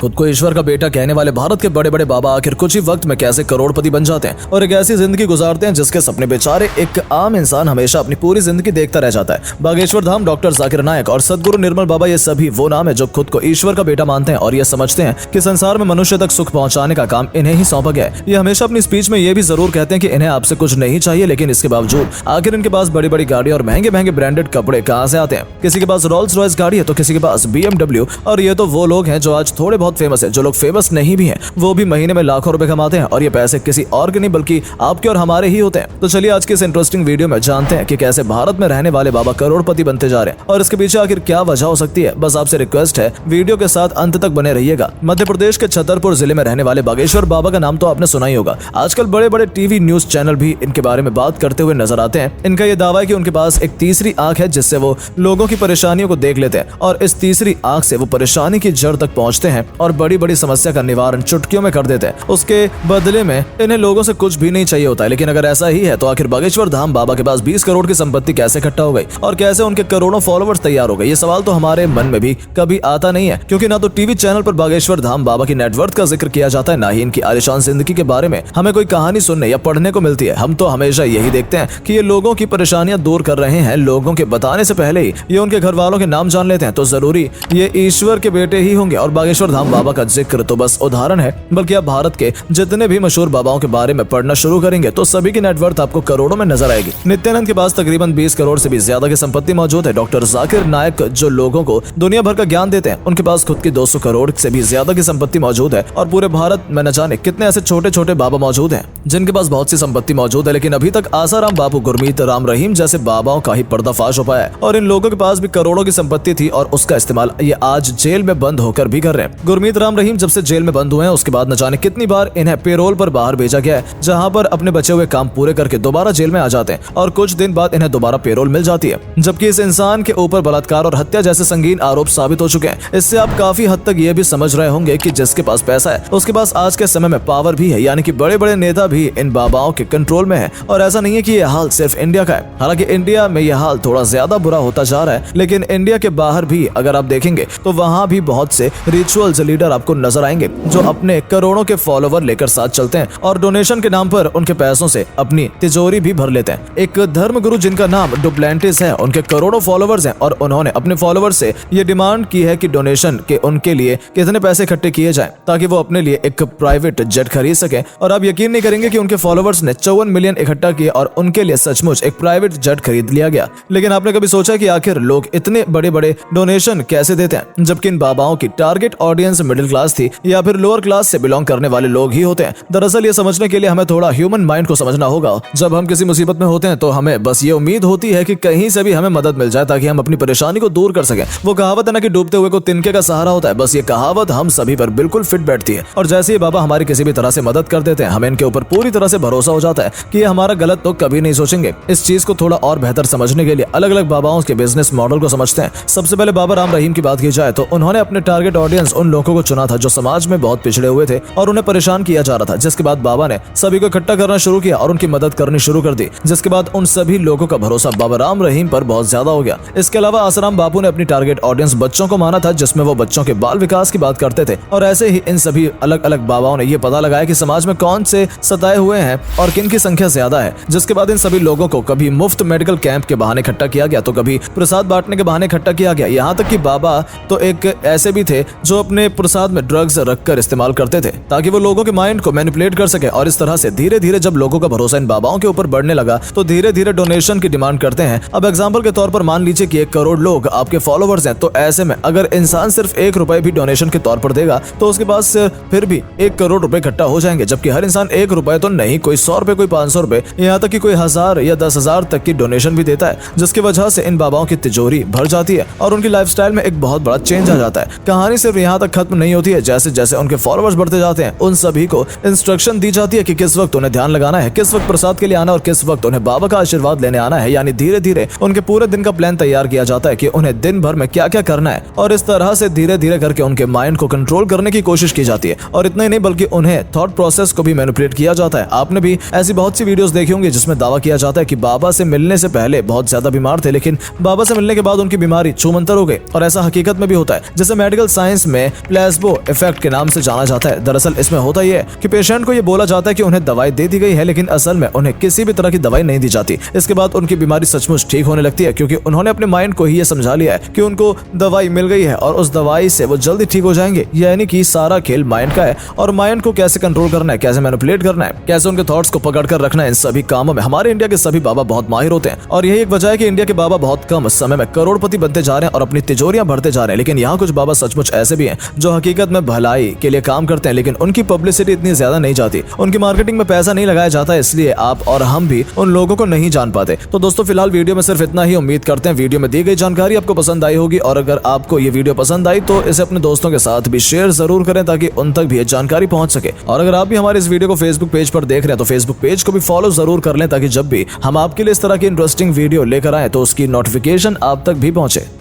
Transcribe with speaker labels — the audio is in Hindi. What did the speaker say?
Speaker 1: खुद को ईश्वर का बेटा कहने वाले भारत के बड़े बड़े बाबा आखिर कुछ ही वक्त में कैसे करोड़पति बन जाते हैं और एक ऐसी जिंदगी गुजारते हैं जिसके सपने बेचारे एक आम इंसान हमेशा अपनी पूरी जिंदगी देखता रह जाता है। बागेश्वर धाम, डॉक्टर जाकिर नायक और सदगुरु निर्मल बाबा, ये सभी वो नाम है जो खुद को ईश्वर का बेटा मानते हैं और ये समझते हैं कि संसार में मनुष्य तक सुख पहुंचाने का काम इन्हें ही सौंपा गया है। ये हमेशा अपनी स्पीच में ये भी जरूर कहते हैं कि इन्हें आपसे कुछ नहीं चाहिए, लेकिन इसके बावजूद आखिर इनके पास बड़ी बड़ी गाड़ी और महंगे महंगे ब्रांडेड कपड़े कहां से आते हैं। किसी के पास रोल्स रॉयस गाड़ी है तो किसी के पास BMW, और ये तो वो लोग हैं जो आज थोड़े बहुत फेमस है। जो लोग फेमस नहीं भी हैं वो भी महीने में लाखों रुपए कमाते हैं और ये पैसे किसी और के नहीं बल्कि आपके और हमारे ही होते हैं। तो चलिए आज के इस इंटरेस्टिंग वीडियो में जानते हैं कि कैसे भारत में रहने वाले बाबा करोड़पति बनते जा रहे हैं और इसके पीछे आखिर क्या वजह हो सकती है। बस आपसे रिक्वेस्ट है, वीडियो के साथ अंत तक बने रहिएगा। मध्य प्रदेश के छतरपुर जिले में रहने वाले बागेश्वर बाबा का नाम तो आपने सुना ही होगा। आजकल बड़े बड़े टीवी न्यूज चैनल भी इनके बारे में बात करते हुए नजर आते हैं। इनका ये दावा है कि उनके पास एक तीसरी आंख है जिससे वो लोगों की परेशानियों को देख लेते हैं और इस तीसरी आंख से वो परेशानी की जड़ तक पहुंचते हैं और बड़ी बड़ी समस्या का निवारण चुटकियों में कर देते हैं। उसके बदले में इन्हें लोगों से कुछ भी नहीं चाहिए होता है। लेकिन अगर ऐसा ही है तो आखिर बागेश्वर धाम बाबा के पास 20 करोड़ की संपत्ति कैसे इकट्ठा हो गई और कैसे उनके करोड़ों फॉलोअर्स तैयार हो गए? ये सवाल तो हमारे मन में भी कभी आता नहीं है, क्योंकि ना तो टीवी चैनल पर बागेश्वर धाम बाबा की नेटवर्थ का जिक्र किया जाता है, ना ही इनकी आलीशान जिंदगी के बारे में हमें कोई कहानी सुनने या पढ़ने को मिलती है। हम तो हमेशा यही देखते हैं कि ये लोगों की परेशानियां दूर कर रहे हैं। लोगों के बताने से पहले ही ये उनके घर वालों के नाम जान लेते हैं, तो जरूरी ये ईश्वर के बेटे ही होंगे। और बागेश्वर धाम बाबा का जिक्र तो बस उदाहरण है, बल्कि आप भारत के जितने भी मशहूर बाबाओं के बारे में पढ़ना शुरू करेंगे तो सभी की नेटवर्थ आपको करोड़ों में नजर आएगी। नित्यानंद के पास तकरीबन 20 करोड़ से भी ज्यादा की संपत्ति मौजूद है। डॉक्टर जाकिर नायक जो लोगों को दुनिया भर का ज्ञान देते हैं, उनके पास खुद की 200 करोड़ से भी ज्यादा की संपत्ति मौजूद है। और पूरे भारत में न जाने कितने ऐसे छोटे छोटे बाबा मौजूद हैं जिनके पास बहुत सी संपत्ति मौजूद है, लेकिन अभी तक आसाराम बापू, गुरमीत राम रहीम जैसे बाबाओं का ही पर्दाफाश हो पाया है। और इन लोगों के पास भी करोड़ों की संपत्ति थी और उसका इस्तेमाल ये आज जेल में बंद होकर भी कर रहे हैं। गुरमीत राम रहीम जब से जेल में बंद हुए हैं उसके बाद न जाने कितनी बार इन्हें पेरोल पर बाहर भेजा गया है, जहां पर अपने बचे हुए काम पूरे करके दोबारा जेल में आ जाते हैं और कुछ दिन बाद इन्हें दोबारा पेरोल मिल जाती है। जबकि इस इंसान के ऊपर बलात्कार और हत्या जैसे संगीन आरोप साबित हो चुके हैं। इससे आप काफी हद तक ये भी समझ रहे होंगे कि जिसके पास पैसा है उसके पास आज के समय में पावर भी है, यानी कि बड़े बड़े नेता भी इन बाबाओं के कंट्रोल में है। और ऐसा नहीं है कि यह हाल सिर्फ इंडिया का है, हालांकि इंडिया में यह हाल थोड़ा ज्यादा बुरा होता जा रहा है, लेकिन इंडिया के बाहर भी अगर आप देखेंगे तो वहां भी बहुत से रिचुअल्स लीडर आपको नजर आएंगे जो अपने करोड़ों के फॉलोवर लेकर साथ चलते हैं और डोनेशन के नाम पर उनके पैसों से अपनी तिजोरी भी भर लेते हैं। एक धर्मगुरु जिनका नाम डुप्लेंटिस है, उनके करोड़ों फॉलोवर्स हैं और उन्होंने अपने फॉलोवर्स से ये डिमांड की है कि डोनेशन के उनके लिए कितने पैसे इकट्ठे किए जाएं ताकि वो अपने लिए एक प्राइवेट जेट खरीद सके। और आप यकीन नहीं करेंगे कि उनके फॉलोवर्स ने 54 मिलियन इकट्ठा किए और उनके लिए सचमुच एक प्राइवेट जेट खरीद लिया गया। लेकिन आपने कभी सोचा कि आखिर लोग इतने बड़े बड़े डोनेशन कैसे देते हैं, जबकि इन बाबाओं की टारगेट ऑडियंस मिडिल क्लास थी या फिर लोअर क्लास से बिलोंग करने वाले लोग ही होते हैं? दरअसल ये समझने के लिए हमें थोड़ा ह्यूमन माइंड को समझना होगा। जब हम किसी मुसीबत में होते हैं तो हमें बस ये उम्मीद होती है कि कहीं से भी हमें मदद मिल जाए ताकि हम अपनी परेशानी को दूर कर सकें। वो कहावत है ना कि डूबते हुए को तिनके का सहारा होता है, बस ये कहावत हम सभी पर बिल्कुल फिट बैठती है। और जैसे ही बाबा हमारी किसी भी तरह से मदद कर देते हैं, हमें इनके ऊपर पूरी तरह से भरोसा हो जाता है कि ये हमारा गलत तो कभी नहीं सोचेंगे। इस चीज को थोड़ा और बेहतर समझने के लिए अलग अलग बाबाओं के बिजनेस मॉडल को समझते हैं। सबसे पहले बाबा राम रहीम की बात की जाए तो उन्होंने अपने टारगेट ऑडियंस उन लोगों को चुना था जो समाज में बहुत पिछड़े हुए थे और उन्हें परेशान किया जा रहा था, जिसके बाद बाबा ने सभी को इकट्ठा करना शुरू किया और उनकी मदद करनी शुरू कर दी, जिसके बाद उन सभी लोगों का भरोसा बाबा राम रहीम पर बहुत ज्यादा हो गया। इसके अलावा आसाराम बापू ने अपनी टारगेट ऑडियंस बच्चों को माना था, जिसमें वो बच्चों के बाल विकास की बात करते थे। और ऐसे ही इन सभी अलग अलग बाबाओं ने यह पता लगाया कि समाज में कौन से सताए हुए हैं और किन की संख्या ज्यादा है, जिसके बाद इन सभी लोगों को कभी मुफ्त मेडिकल कैंप के बहाने इकट्ठा किया गया तो कभी प्रसाद बांटने के बहाने इकट्ठा किया गया। यहाँ तक कि बाबा तो एक ऐसे भी थे जो अपने प्रसाद में ड्रग्स रखकर इस्तेमाल करते थे ताकि वो लोगों के माइंड को मैनिपुलेट कर सके। और इस तरह से धीरे धीरे जब लोगों का भरोसा इन बाबाओं के ऊपर बढ़ने लगा तो धीरे धीरे डोनेशन की डिमांड करते हैं। अब एग्जांपल के तौर पर मान लीजिए कि 1 करोड़ लोग आपके फॉलोवर्स हैं, तो ऐसे में अगर इंसान सिर्फ 1 रुपए भी डोनेशन के तौर पर देगा तो उसके पास फिर भी 1 करोड़ रुपए इकट्ठा हो जाएंगे। जबकि हर इंसान 1 रुपए तो नहीं, कोई 100 रुपए, कोई 500 रुपए, यहाँ तक कि कोई 1000 या 10,000 तक की डोनेशन भी देता है, जिसकी वजह से इन बाबाओं की तिजोरी भर जाती है और उनकी लाइफस्टाइल में एक बहुत बड़ा चेंज आ जाता है। कहानी सिर्फ यहाँ तक खत्म नहीं होती है, जैसे जैसे उनके फॉलोवर्स बढ़ते जाते हैं उन सभी को इंस्ट्रक्शन दी जाती है कि किस वक्त उन्हें ध्यान लगाना है, किस वक्त प्रसाद के लिए आना और किस वक्त उन्हें बाबा का आशीर्वाद लेने आना है। यानी धीरे धीरे उनके पूरे दिन का प्लान तैयार किया जाता है कि उन्हें दिन भर में क्या क्या करना है और इस तरह से धीरे धीरे करके उनके माइंड को कंट्रोल करने की कोशिश की जाती है। और इतना ही नहीं बल्कि उन्हें थॉट प्रोसेस को भी मैनिपुलेट किया जाता है। आपने भी ऐसी बहुत सी वीडियोस देखी होंगी जिसमें दावा किया जाता है कि बाबा से मिलने से पहले बहुत ज्यादा बीमार थे, लेकिन बाबा से मिलने के बाद उनकी बीमारी छूमंतर हो गई। और ऐसा हकीकत में भी होता है। जैसे मेडिकल साइंस में प्लेसबो इफेक्ट के नाम से जाना जाता है। दरअसल इसमें होता यह है कि पेशेंट को ये बोला जाता है कि उन्हें दवाई दे दी गई है, लेकिन असल में उन्हें किसी भी तरह की दवाई नहीं दी जाती। इसके बाद उनकी बीमारी सचमुच ठीक होने लगती है, क्योंकि उन्होंने अपने माइंड को ही ये समझा लिया है कि उनको दवाई मिल गई है और उस दवाई से वो जल्दी ठीक हो जाएंगे। यानी कि सारा खेल माइंड का है, और माइंड को कैसे कंट्रोल करना है, कैसे मैनिपुलेट करना है, कैसे उनके थॉट्स को पकड़ कर रखना है, इन सभी कामों में हमारे इंडिया के सभी बाबा बहुत माहिर होते हैं। और यही एक वजह है कि इंडिया के बाबा बहुत कम समय में करोड़पति बनते जा रहे हैं और अपनी तिजोरियां भरते जा रहे हैं। लेकिन यहाँ कुछ बाबा सचमुच ऐसे भी हैं जो हकीकत में भलाई के लिए काम करते हैं, लेकिन उनकी पब्लिसिटी इतनी ज्यादा नहीं जाती, उनकी मार्केटिंग में पैसा नहीं लगाया जाता, इसलिए आप और हम भी उन लोगों को नहीं जान पाते। तो दोस्तों फिलहाल वीडियो में सिर्फ इतना ही। उम्मीद करते हैं वीडियो में दी गई जानकारी आपको पसंद आई होगी, और अगर आपको ये वीडियो पसंद आई तो इसे अपने दोस्तों के साथ भी शेयर जरूर करें ताकि उन तक भी ये जानकारी पहुंच सके। और अगर आप भी हमारे इस वीडियो को फेसबुक पेज पर देख रहे हैं तो फेसबुक पेज को भी फॉलो जरूर कर लें, ताकि जब भी हम आपके लिए इस तरह की इंटरेस्टिंग वीडियो लेकर आए तो उसकी नोटिफिकेशन आप तक भी पहुंचे।